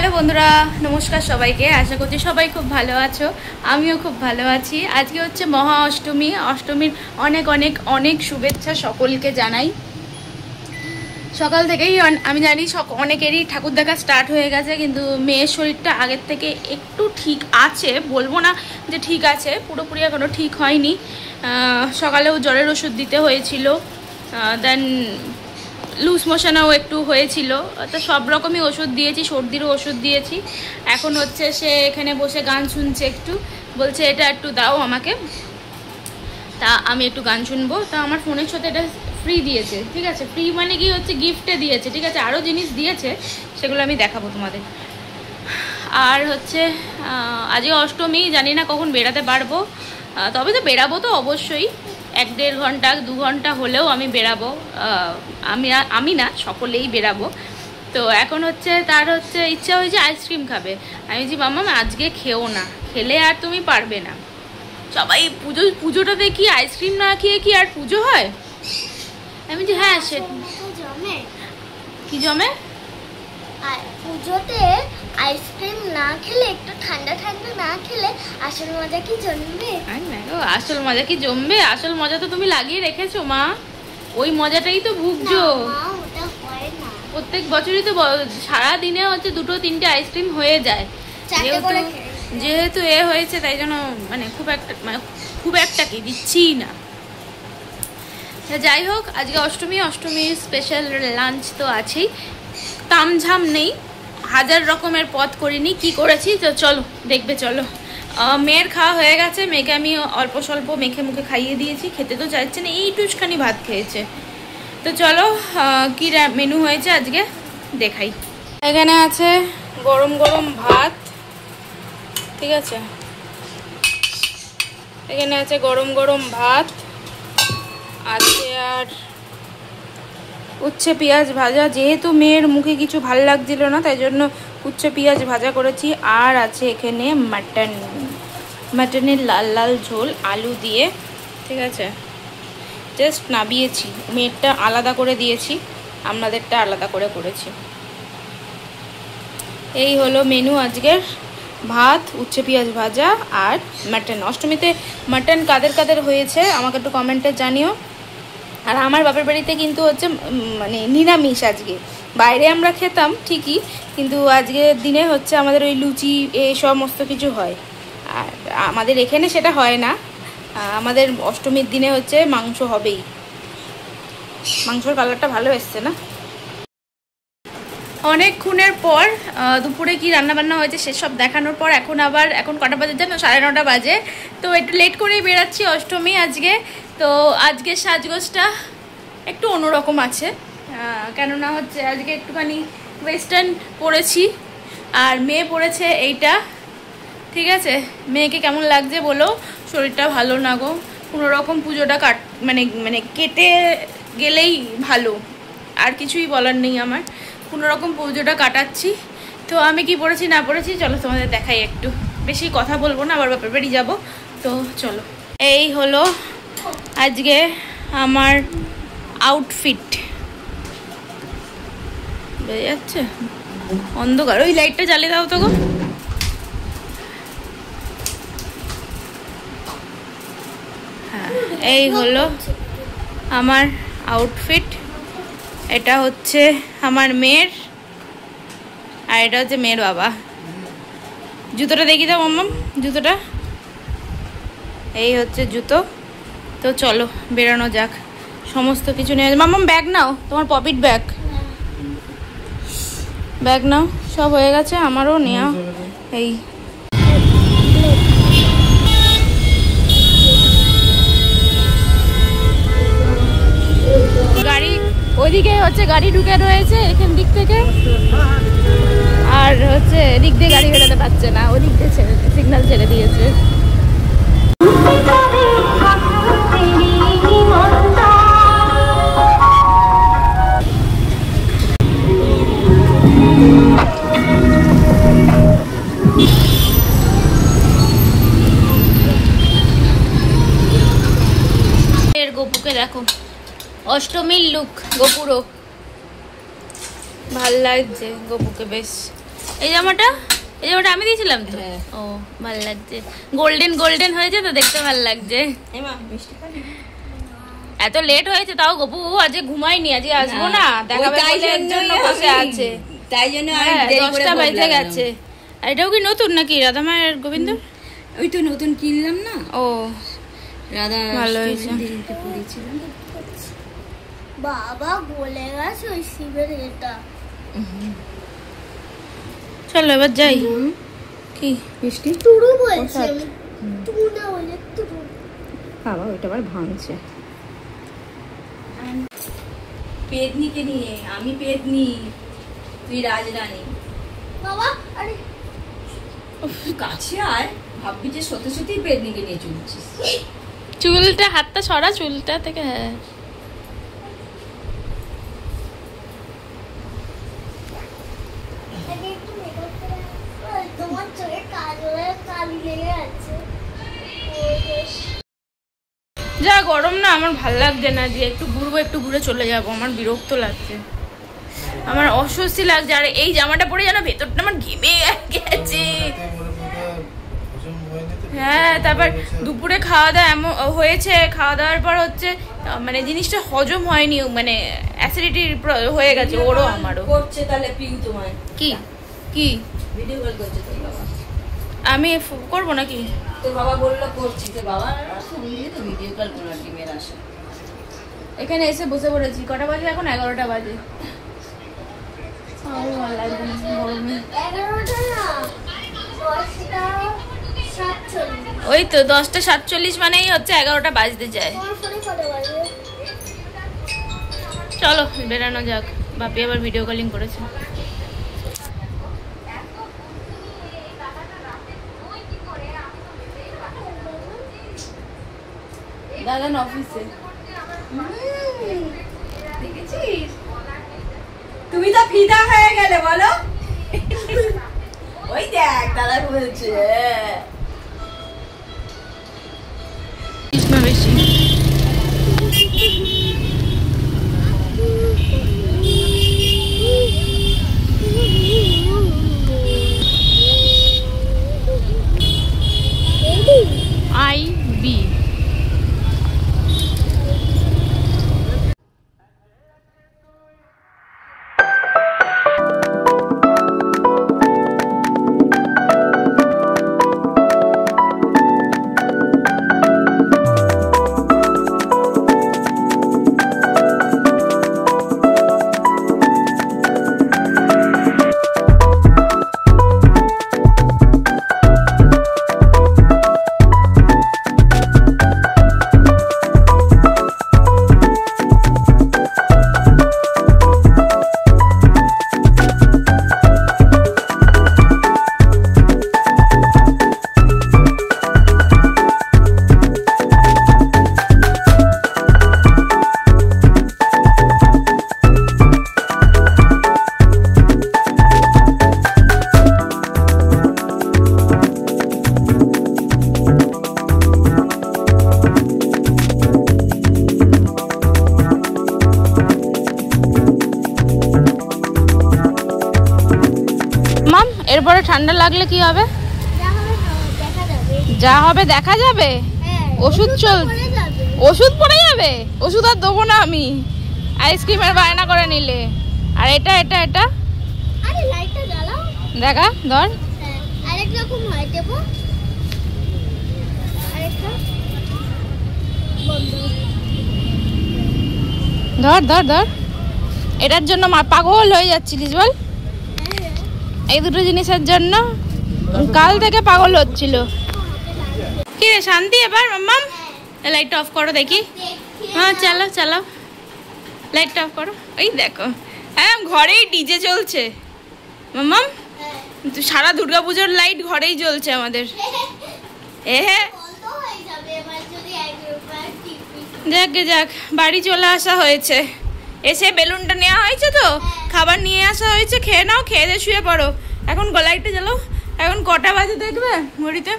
Hello বন্ধুরা, নমস্কার সবাইকে। আশা করছি সবাই খুব ভালো আছো, আমিও খুব ভালো আছি। আজকে হচ্ছে মহা অষ্টমী। অষ্টমীর অনেক অনেক অনেক শুভেচ্ছা সকলকে জানাই। সকাল থেকেই আমি জানি অনেকেরই ঠাকুর দেখা স্টার্ট হয়ে গেছে, কিন্তু মেয়ের শরীরটা আগের থেকে একটু ঠিক আছে, বলবো না যে ঠিক আছে, পুরোপুরি এখনও ঠিক হয়নি। সকালেও জ্বরের ওষুধ দিতে হয়েছিল, দেন লুজ মোশনও একটু হয়েছিল, তো সব রকমই ওষুধ দিয়েছি, সর্দিরও ওষুধ দিয়েছি। এখন হচ্ছে সে এখানে বসে গান শুনছে, একটু বলছে এটা একটু দাও আমাকে, তা আমি একটু গান শুনবো। তা আমার ফোনের সাথে এটা ফ্রি দিয়েছে, ঠিক আছে, ফ্রি মানে কি হচ্ছে গিফটে দিয়েছে, ঠিক আছে, আরও জিনিস দিয়েছে, সেগুলো আমি দেখাবো তোমাদের। আর হচ্ছে আজকে অষ্টমী, জানি না কখন বেরাতে পারবো, তবে তো বেরাবো তো অবশ্যই, 1-1.5 ঘন্টা 2 ঘন্টা হলেও আমি বেরাবো। আমি না, সকলেই বেরাবো। তো এখন হচ্ছে তার হচ্ছে ইচ্ছা হয়েছে আইসক্রিম খাবে। আমি বলছি মাম্মা আজকে খেও না, খেলে আর তুমি পারবে না। সবাই পুজোটাতে কি আইসক্রিম না খেয়ে কি আর পুজো হয়? আমি বলছি হ্যাঁ, সে কি জমে পুজোতে আইসক্রিম না খেলে, একটু ঠান্ডা ঠান্ডা না খেলে আসল মজা কি জমবে? আসল মজা কি জমবে? আসল মজা তো তুমি লাগিয়ে রেখেছো মা, ওই মজাটাই তো ভুগছো। প্রত্যেক বছরই তো সারা দিনে হচ্ছে 2-3টে আইসক্রিম হয়ে যায়, যেহেতু এ হয়েছে তাই জন্য মানে খুব একটা কি দিচ্ছি না। যাই হোক, আজকে অষ্টমীর স্পেশাল লাঞ্চ তো আছেই, তামঝাম নেই, 1000 রকমের পদ করিনি, কি করেছি তো চলো দেখবে। চলো, মেয়ের খাওয়া হয়ে গেছে, মেয়েকে আমি অল্প স্বল্প মেখে মুখে খাইয়ে দিয়েছি, খেতে তো চাইছে না, এইটুখানি ভাত খেয়েছে। তো চলো কি মেনু হয়েছে আজকে দেখাই। এখানে আছে গরম গরম ভাত, ঠিক আছে, এখানে আছে গরম গরম ভাত আছে, আর উচ্ছে পেঁয়াজ ভাজা, যেহেতু মেয়ের মুখে কিছু ভাল লাগছিল না তাই জন্য উচ্ছে পেঁয়াজ ভাজা করেছি। আর আছে এখানে মাটনের লাল লাল ঝোল আলু দিয়ে, ঠিক আছে, জাস্ট নাবিয়েছি, মেয়েরটা আলাদা করে দিয়েছি, আমাদেরটা আলাদা করে করেছি। এই হলো মেনু আজকের, ভাত, উচ্ছে পেঁয়াজ ভাজা আর মাটন। অষ্টমীতে মাটন কাদের কাদের হয়েছে আমাকে একটু কমেন্টে জানিও। আর আমার বাপের বাড়িতে কিন্তু হচ্ছে মানে নিরামিষ আজকে, বাইরে আমরা খেতাম ঠিকই, কিন্তু আজকের দিনে হচ্ছে আমাদের ওই লুচি এই সমস্ত কিছু হয়, আর আমাদের এখানে সেটা হয় না। আমাদের অষ্টমীর দিনে হচ্ছে মাংস হবেই। মাংসর কালারটা ভালো এসছে না? অনেকক্ষণের পর দুপুরে কি রান্নাবান্না হয়েছে সেসব দেখানোর পর এখন কটা বাজে জানো? 9:30 বাজে। তো একটু লেট করেই বেরাচ্ছি অষ্টমী আজকে। তো আজকের সাজগোজটা একটু অন্যরকম আছে, কেননা হচ্ছে আজকে একটুখানি ওয়েস্টার্ন পরেছি, আর মেয়ে পরেছে এইটা, ঠিক আছে। মেয়েকে কেমন লাগছে বলো? শরীরটা ভালো না গো, কোনোরকম পুজোটা মানে কেটে গেলেই ভালো, আর কিছুই বলার নেই আমার, কোনোরকম পুজোটা কাটাচ্ছি। তো আমি কি পড়েছি না পড়েছি চলো তোমাদের দেখাই, একটু বেশি কথা বলবো না, আবার বাপের বাড়ি যাবো। তো চলো, এই হলো আজকে আমার আউটফিট, বুঝে যাচ্ছে? অন্ধকার, ওই লাইটটা জ্বালিয়ে দাও তো গো। হ্যাঁ, এই হলো আমার আউটফিট। এটা হচ্ছে আমার মেয়ের, আর এটা হচ্ছে মেয়ের বাবা। জুতোটা দেখি দাও মাম্মাম, জুতোটা, এই হচ্ছে জুতো। তো চলো বেরোনো যাক, সমস্ত কিছু নিয়ে। মাম্মাম ব্যাগ নাও, তোমার পপিট ব্যাগ নাও, সব হয়ে গেছে, আমারও নেওয়া। এই গাড়ি ওইদিকে হচ্ছে গাড়ি ঢুকে রয়েছে এখান দিক থেকে, আর হচ্ছে এদিক দিয়ে গাড়ি বেরোতে পারছে না, ওদিক দিয়ে সিগন্যাল ছেড়ে দিয়েছে। গোপুকে দেখো, অষ্টমীর লুক গোপুরও ভাল লাগছে, গোপুকে বেশ এই জামাটা আমি দিয়েছিলাম তো। ও ভালো লাগছে, গোল্ডেন গোল্ডেন হয়েছে তো, দেখতে ভালো লাগছে। এত লেট হয়েছে তাও গপু আজকে ঘুমাইনি, আজকে আসবো না, দেখাবে এর জন্য বসে আছে, তাই জন্য 10টা বেজে গেছে। আর এটাও কি নতুন নাকি রাধামায়ের গোবিন্দ? ওই তো নতুন কিনলাম না। ও রাধা ভালো হয়েছে। বাবা বলে গেছে ওই শিবের এটা। চলো এবার যাই। কি মিষ্টি তুরু বলছে, তুরু না বলে তুরু। বাবা ওইটা আবার ভাঙছে। পেদনিকে নিয়ে, আমি পেদনি, তুই রাজরানী। বাবা আরে কাছে আয়, ভাববি যে সত্যি সত্যি পেদনিকে নিয়ে চলছিস। চুলটা, হাতটা সরা চুলটা থেকে। হ্যাঁ আগে একটু মেকআপ করে তোমার চোখে কালি লেগে আছে। যা গরম না, আমার ভাল লাগছে না, যে একটু ঘুরবো, একটু ঘুরে চলে যাবো, আমার বিরক্ত লাগছে, আমার অস্বস্তি লাগছে। আর এই জামাটা পরে যেন ভেতরটা আমার ঘেমে গেছে। হ্যাঁ, তারপর দুপুরে খাওয়া দাওয়া এমন হয়েছে, খাওয়া দাওয়ার পর হচ্ছে মানে জিনিসটা হজম হয়নি, মানে অ্যাসিডিটি হয়ে গেছে ওরও আমারও। করছে তাহলে পিউ তোমায় কি কি ভিডিও কল করছে তোর বাবা? আমি করবো নাকি? তোর বাবা বললো করছি, তোর বাবা শুনলি তো ভিডিও কল কোনো ডিমের আসে। এখানে এসে বসে পড়েছি, কটা বাজে এখন? 11টা বাজে। ভালো লাগবে না গরমে। 11টা না 10টা 47। ওই তো 10টা 47 মানেই হচ্ছে 11টা বাজতে যায়। তোমার ফোনে কটা বাজে? চলো বেরানো যাক। বাপি আবার ভিডিও কলিং করেছে। দাদান অফিসে। দেখেছিস, তুমি তো ফিদা হয়ে গেলে বলো। ওই দেখ দাদা বলছে কৃষ্ণ বেশি। IB এরপরে ঠান্ডা লাগলে কি হবে? যা হবে দেখা যাবে। ওষুধ ওষুধ পড়ে যাবে। ওষুধ আর দেবো না আমি, আইসক্রিমের বায়না করে নিলে। আর এটা এটা এটা দেখা ধর, ধর ধর ধর। এটার জন্য পাগল হয়ে যাচ্ছিলিস বল? এই দুটো জিনিসের জন্য কাল থেকে পাগল হচ্ছিল। কি রে শান্তি এবার? মাম্মাম লাইট অফ করো দেখি। হ্যাঁ চালাও চালাও, লাইটটা অফ করো। এই দেখো, হ্যাঁ ঘরেই ডিজে চলছে মাম্মাম। সারা দুর্গাপুজোর লাইট ঘরেই জ্বলছে আমাদের। হ্যাঁ যাক যাক, বাড়ি চলে আসা হয়েছে। এসে বেলুনটা নেওয়া হয়েছে তো, খাবার নিয়ে আসা হয়েছে, খেয়ে নাও, খেয়ে দিয়ে শুয়ে পড়ো। এখন লাইটটা জ্বালাও। এখন কটা বাজে দেখবে ঘড়িতে?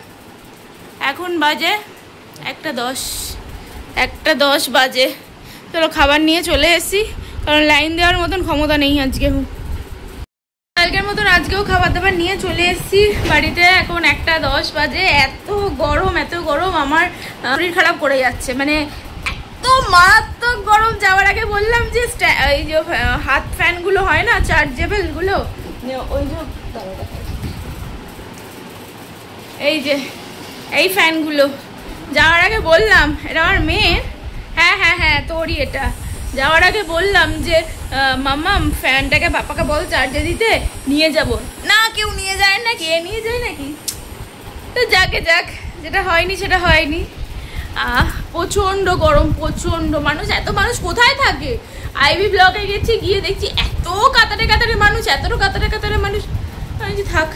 এখন বাজে 1:10 বাজে। চলো খাবার নিয়ে চলে এসেছি, কারণ লাইন দেওয়ার মতন ক্ষমতা নেই আজকে। কালকের মতন আজকেও খাবার দাবার নিয়ে চলে এসেছি বাড়িতে। এখন 1:10 বাজে। এত গরম আমার শরীর খারাপ করে যাচ্ছে, মানে এত মারাত্মক গরম। যাওয়ার আগে বললাম যে এই যে হাত ফ্যানগুলো হয় না চার্জেবলগুলো, ওই যে এই ফ্যানগুলো যাওয়ার আগে বললাম, এটা আমার মেয়ের, হ্যাঁ তোরই এটা। যাওয়ার আগে বললাম যে মাম্মা ফ্যানটাকে পাপাকে বল চার্জে দিতে, নিয়ে যাব না। কেউ নিয়ে যায় না, কে নিয়ে যায় নাকি? তো যাক, যেটা হয়নি সেটা হয়নি। প্রচণ্ড গরম, প্রচণ্ড মানুষ। এত মানুষ কোথায় থাকে? আইভি ব্লকে গেছি, গিয়ে দেখছি এত কাতারে মানুষ, মানুষ। আমি যে থাক,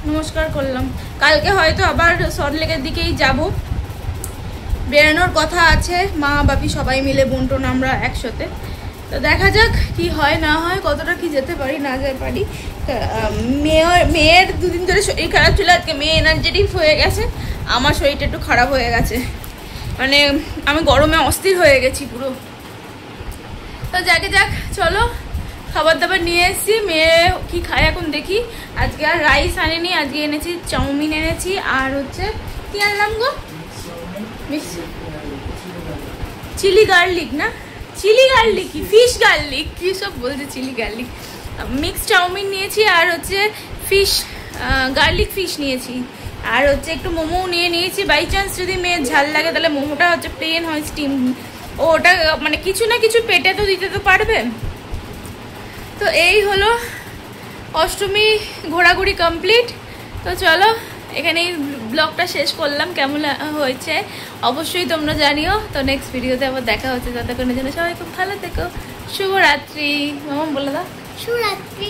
নমস্কার করলাম। কালকে হয়তো আবার সল্টলেকের দিকেই যাব, বেরোনোর কথা আছে। মা বাপি সবাই মিলে বন্টন আমরা একসাথে। তো দেখা যাক কি হয় না হয়, কতটা কি যেতে পারি না যেতে পারি। মেয়ের 2 দিন ধরে শরীর খারাপ ছিল, আজকে মেয়ে এনার্জেটিক হয়ে গেছে। আমার শরীরটা একটু খারাপ হয়ে গেছে, মানে আমি গরমে অস্থির হয়ে গেছি পুরো। তো যাক চলো, খাবার দাবার নিয়ে এসেছি। মেয়ে কি খায় এখন দেখি। আজকে আর রাইস আনিনি, আজকে এনেছি চাউমিন এনেছি, আর হচ্ছে কি আনলাম গো, চিলি গার্লিক না, চিলি গার্লিক কি ফিশ গার্লিক কি সব বলছে, চিলি গার্লিক মিক্স চাউমিন নিয়েছি, আর হচ্ছে ফিশ গার্লিক ফিশ নিয়েছি, আর হচ্ছে একটু মোমো নিয়েছি। বাই চান্স যদি মেয়ের ঝাল লাগে তাহলে মোমোটা হচ্ছে প্লেন হয়, স্টিম। ওটা মানে কিছু না কিছু পেটে তো দিতে তো পারবে। তো এই হলো অষ্টমী ঘোরাঘুরি কমপ্লিট। তো চলো এখানেই ব্লগটা শেষ করলাম। কেমন হয়েছে অবশ্যই তোমরা জানিও। তো নেক্সট ভিডিওতে আবার দেখা হচ্ছে, ততক্ষণের জন্য সবাই খুব ভালো থেকো। শুভরাত্রি। মামা বলে দাও শুভরাত্রি।